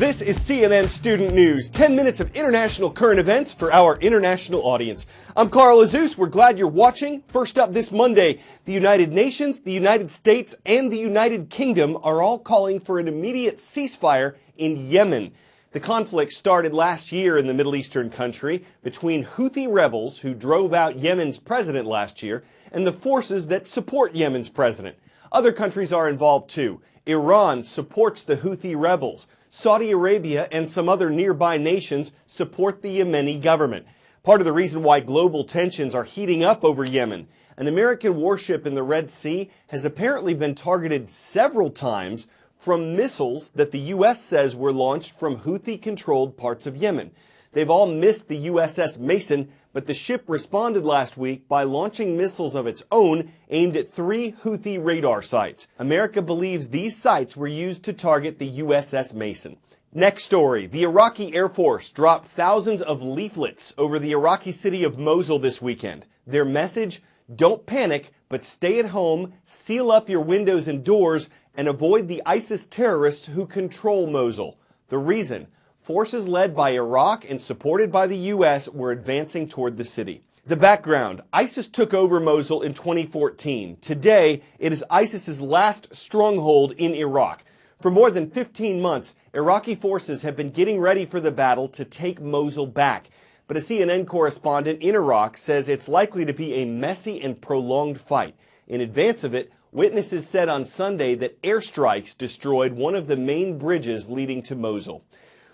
This is CNN Student News, 10 minutes of international current events for our international audience. I'm Carl Azus. We're glad you're watching. First up this Monday, the United Nations, the United States, and the United Kingdom are all calling for an immediate ceasefire in Yemen. The conflict started last year in the Middle Eastern country between Houthi rebels who drove out Yemen's president last year and the forces that support Yemen's president. Other countries are involved too. Iran supports the Houthi rebels. Saudi Arabia and some other nearby nations support the Yemeni government. Part of the reason why global tensions are heating up over Yemen. An American warship in the Red Sea has apparently been targeted several times from missiles that the U.S. says were launched from Houthi-controlled parts of Yemen. They've all missed the USS Mason, but the ship responded last week by launching missiles of its own aimed at 3 Houthi radar sites. America believes these sites were used to target the USS Mason. Next story. The Iraqi Air Force dropped thousands of leaflets over the Iraqi city of Mosul this weekend. Their message: don't panic, but stay at home, seal up your windows and doors, and avoid the ISIS terrorists who control Mosul. The reason: forces led by Iraq and supported by the U.S. were advancing toward the city. The background: ISIS took over Mosul in 2014. Today, it is ISIS's last stronghold in Iraq. For more than 15 months, Iraqi forces have been getting ready for the battle to take Mosul back. But a CNN correspondent in Iraq says it's likely to be a messy and prolonged fight. In advance of it, witnesses said on Sunday that airstrikes destroyed one of the main bridges leading to Mosul.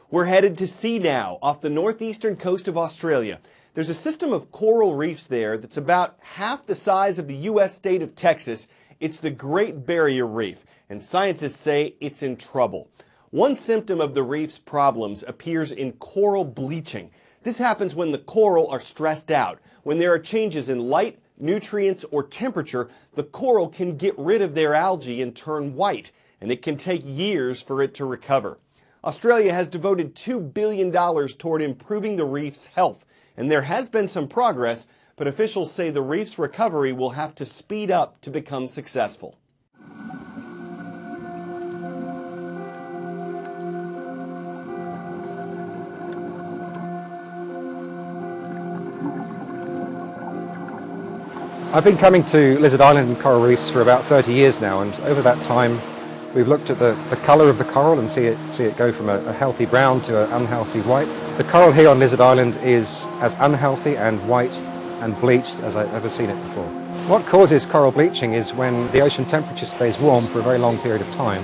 We're headed to sea now, off the northeastern coast of Australia. There's a system of coral reefs there that's about half the size of the U.S. state of Texas. It's the Great Barrier Reef, and scientists say it's in trouble. One symptom of the reef's problems appears in coral bleaching. This happens when the coral are stressed out. When there are changes in light, nutrients, or temperature, the coral can get rid of their algae and turn white, and it can take years for it to recover. Australia has devoted $2 billion toward improving the reef's health, and there has been some progress, but officials say the reef's recovery will have to speed up to become successful. I've been coming to Lizard Island and coral reefs for about 30 years now, and over that time we've looked at the colour of the coral and see it go from a healthy brown to an unhealthy white. The coral here on Lizard Island is as unhealthy and white and bleached as I've ever seen it before. What causes coral bleaching is when the ocean temperature stays warm for a very long period of time,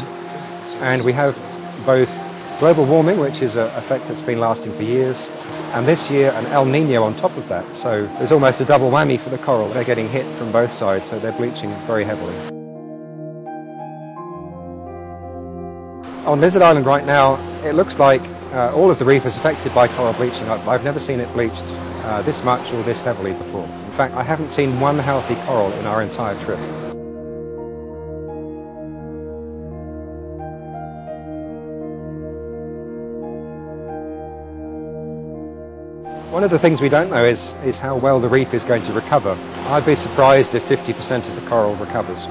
and we have both global warming, which is an effect that's been lasting for years, and this year an El Nino on top of that. So there's almost a double whammy for the coral. They're getting hit from both sides, so they're bleaching very heavily. On Lizard Island right now, it looks like all of the reef is affected by coral bleaching. I've never seen it bleached this much or this heavily before. In fact, I haven't seen one healthy coral in our entire trip. One of the things we don't know is how well the reef is going to recover. I'd be surprised if 50% of the coral recovers.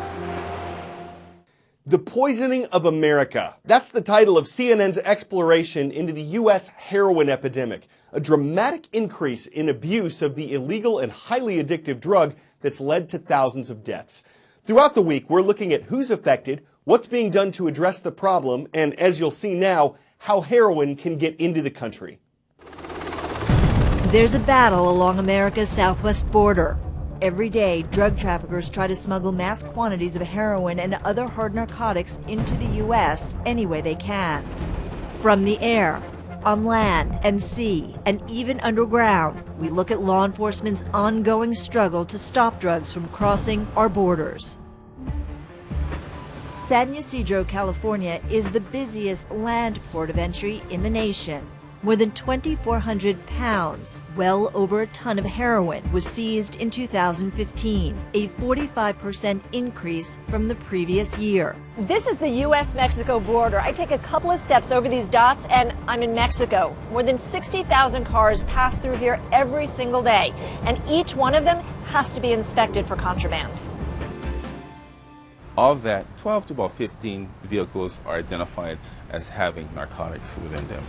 The Poisoning of America. That's the title of CNN's exploration into the U.S. heroin epidemic, a dramatic increase in abuse of the illegal and highly addictive drug that's led to thousands of deaths. Throughout the week, we're looking at who's affected, what's being done to address the problem, and as you'll see now, how heroin can get into the country. There's a battle along America's southwest border. Every day, drug traffickers try to smuggle mass quantities of heroin and other hard narcotics into the U.S. any way they can. From the air, on land and sea, and even underground, we look at law enforcement's ongoing struggle to stop drugs from crossing our borders. San Ysidro, California is the busiest land port of entry in the nation. More than 2,400 pounds, well over a ton of heroin, was seized in 2015, a 45% increase from the previous year. This is the U.S.-Mexico border. I take a couple of steps over these dots and I'm in Mexico. More than 60,000 cars pass through here every single day, and each one of them has to be inspected for contraband. Of that, 12 to about 15 vehicles are identified as having narcotics within them.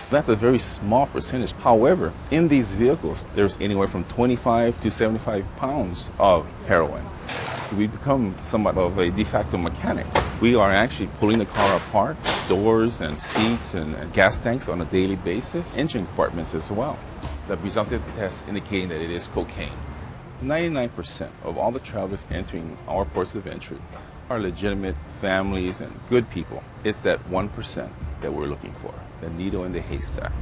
That's a very small percentage. However, in these vehicles, there's anywhere from 25 to 75 pounds of heroin. We become somewhat of a de facto mechanic. We are actually pulling the car apart, doors and seats and gas tanks on a daily basis, engine compartments as well. The presumptive test indicating that it is cocaine. 99% of all the travelers entering our ports of entry are legitimate families and good people. It's that 1% that we're looking for, the needle in the haystack.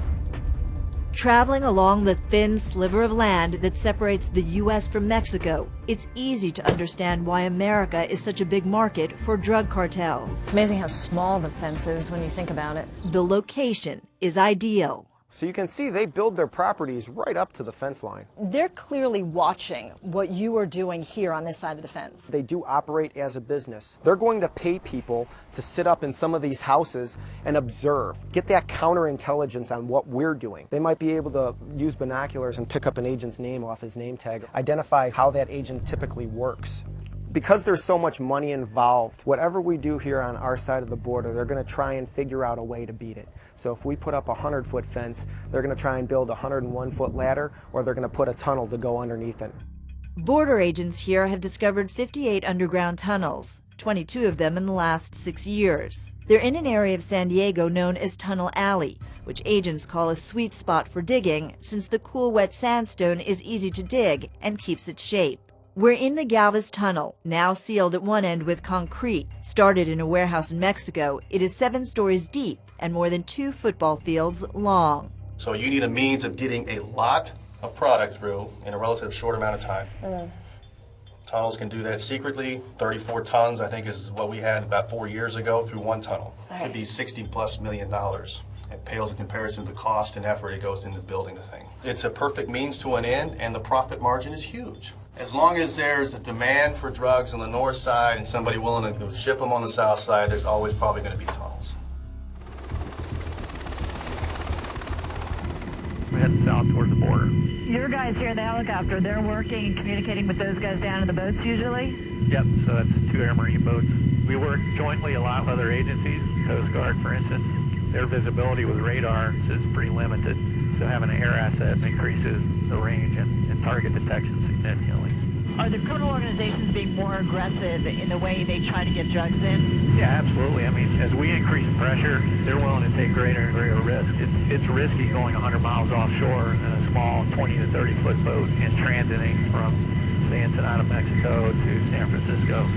Traveling along the thin sliver of land that separates the U.S. from Mexico, it's easy to understand why America is such a big market for drug cartels. It's amazing how small the fence is when you think about it. The location is ideal. So you can see they build their properties right up to the fence line. They're clearly watching what you are doing here on this side of the fence. They do operate as a business. They're going to pay people to sit up in some of these houses and observe, get that counterintelligence on what we're doing. They might be able to use binoculars and pick up an agent's name off his name tag, identify how that agent typically works. Because there's so much money involved, whatever we do here on our side of the border, they're going to try and figure out a way to beat it. So if we put up a 100-foot fence, they're going to try and build a 101-foot ladder, or they're going to put a tunnel to go underneath it. Border agents here have discovered 58 underground tunnels, 22 of them in the last 6 years. They're in an area of San Diego known as Tunnel Alley, which agents call a sweet spot for digging since the cool, wet sandstone is easy to dig and keeps its shape. We're in the Galvez Tunnel, now sealed at one end with concrete. Started in a warehouse in Mexico, it is 7 stories deep and more than 2 football fields long. So you need a means of getting a lot of product through in a relatively short amount of time. Tunnels can do that secretly. 34 tons, I think, is what we had about 4 years ago through one tunnel. It could be $60+ million. It pales in comparison to the cost and effort it goes into building the thing. It's a perfect means to an end, and the profit margin is huge. As long as there's a demand for drugs on the north side and somebody willing to ship them on the south side, there's always probably going to be tunnels. We're heading south towards the border. Your guys here in the helicopter, they're working and communicating with those guys down in the boats usually? Yep, so that's 2 air marine boats. We work jointly a lot with other agencies, Coast Guard for instance. Their visibility with radar is pretty limited, so having an air asset increases the range and target detection significantly. Are the criminal organizations being more aggressive in the way they try to get drugs in? Yeah, absolutely. I mean, as we increase pressure, they're willing to take greater and greater risk. It's risky going 100 miles offshore in a small 20 to 30 foot boat and transiting from, say, Ensenada, Mexico to San Francisco.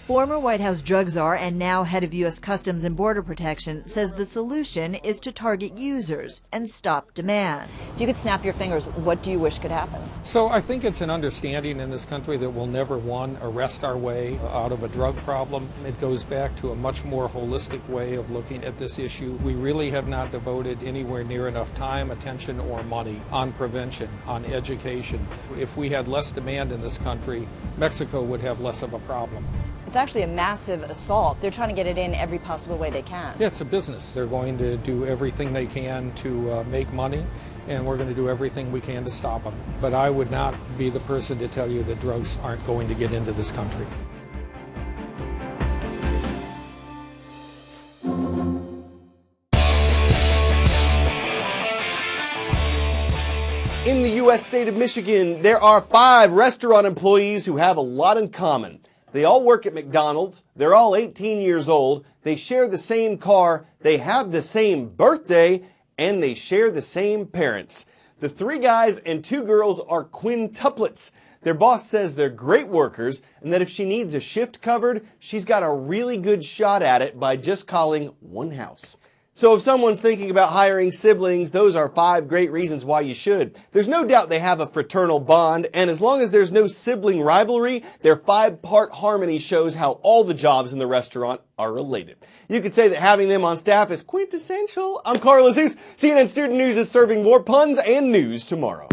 Former White House drug czar and now head of U.S. Customs and Border Protection says the solution is to target users and stop demand. If you could snap your fingers, what do you wish could happen? So I think it's an understanding in this country that we'll never, one, arrest our way out of a drug problem. It goes back to a much more holistic way of looking at this issue. We really have not devoted anywhere near enough time, attention, or money on prevention, on education. If we had less demand in this country, Mexico would have less of a problem. It's actually a massive assault. They're trying to get it in every possible way they can. Yeah, it's a business. They're going to do everything they can to make money, and we're going to do everything we can to stop them. But I would not be the person to tell you that drugs aren't going to get into this country. In the U.S. state of Michigan, there are 5 restaurant employees who have a lot in common. They all work at McDonald's, they're all 18 years old, they share the same car, they have the same birthday, and they share the same parents. The 3 guys and 2 girls are quintuplets. Their boss says they're great workers and that if she needs a shift covered, she's got a really good shot at it by just calling one house. So if someone's thinking about hiring siblings, those are 5 great reasons why you should. There's no doubt they have a fraternal bond, and as long as there's no sibling rivalry, their 5-part harmony shows how all the jobs in the restaurant are related. You could say that having them on staff is quintessential. I'm Carl Azus. CNN Student News is serving more puns and news tomorrow.